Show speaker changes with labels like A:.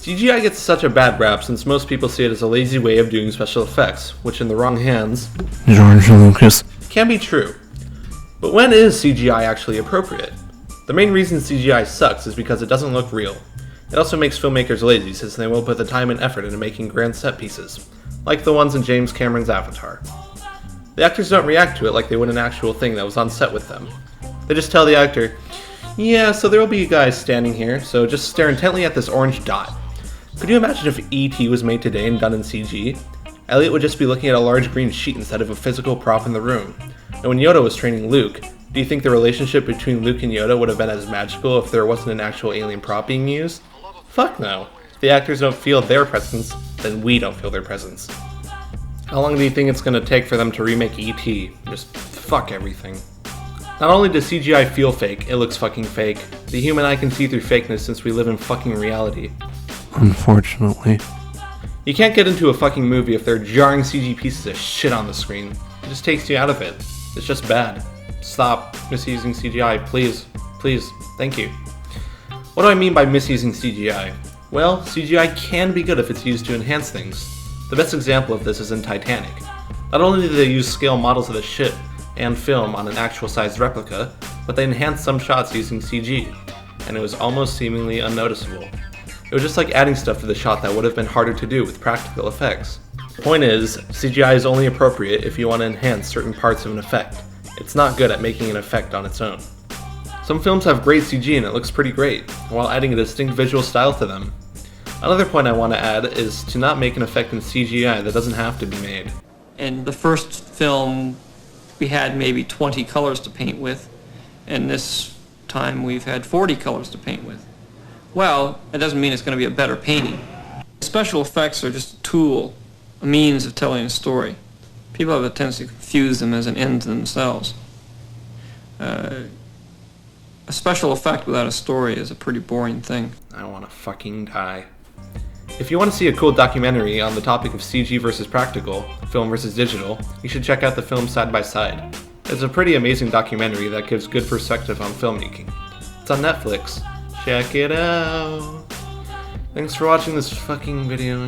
A: CGI gets such a bad rap since most people see it as a lazy way of doing special effects, which in the wrong hands,
B: George Lucas,
A: can be true. But when is CGI actually appropriate? The main reason CGI sucks is because it doesn't look real. It also makes filmmakers lazy since they won't put the time and effort into making grand set pieces, like the ones in James Cameron's Avatar. The actors don't react to it like they would an actual thing that was on set with them. They just tell the actor, yeah, so there will be a guy standing here, so just stare intently at this orange dot. Could you imagine if E.T. was made today and done in CG? Elliot would just be looking at a large green sheet instead of a physical prop in the room. And when Yoda was training Luke, do you think the relationship between Luke and Yoda would have been as magical if there wasn't an actual alien prop being used? Fuck no. If the actors don't feel their presence, then we don't feel their presence. How long do you think it's going to take for them to remake E.T.? Just fuck everything. Not only does CGI feel fake, it looks fucking fake. The human eye can see through fakeness since we live in fucking reality.
B: unfortunately.
A: You can't get into a fucking movie if there are jarring CG pieces of shit on the screen. It just takes you out of it. It's just bad. Stop misusing CGI, please. Please. Thank you. What do I mean by misusing CGI? Well, CGI can be good if it's used to enhance things. The best example of this is in Titanic. Not only did they use scale models of the ship and film on an actual sized replica, but they enhanced some shots using CG, and it was almost seemingly unnoticeable. It was just like adding stuff to the shot that would have been harder to do with practical effects. The point is, CGI is only appropriate if you want to enhance certain parts of an effect. It's not good at making an effect on its own. Some films have great CG and it looks pretty great, while adding a distinct visual style to them. Another point I want to add is to not make an effect in CGI that doesn't have to be made.
C: In the first film, we had maybe 20 colors to paint with, and this time we've had 40 colors to paint with. Well, it doesn't mean it's going to be a better painting. Special effects are just a tool, a means of telling a story. People have a tendency to confuse them as an end to themselves. A special effect without a story is a pretty boring thing.
A: I want to fucking die. If you want to see a cool documentary on the topic of CG versus practical, film versus digital, you should check out the film Side by Side. It's a pretty amazing documentary that gives good perspective on filmmaking. It's on Netflix. Check it out. Thanks for watching this fucking video.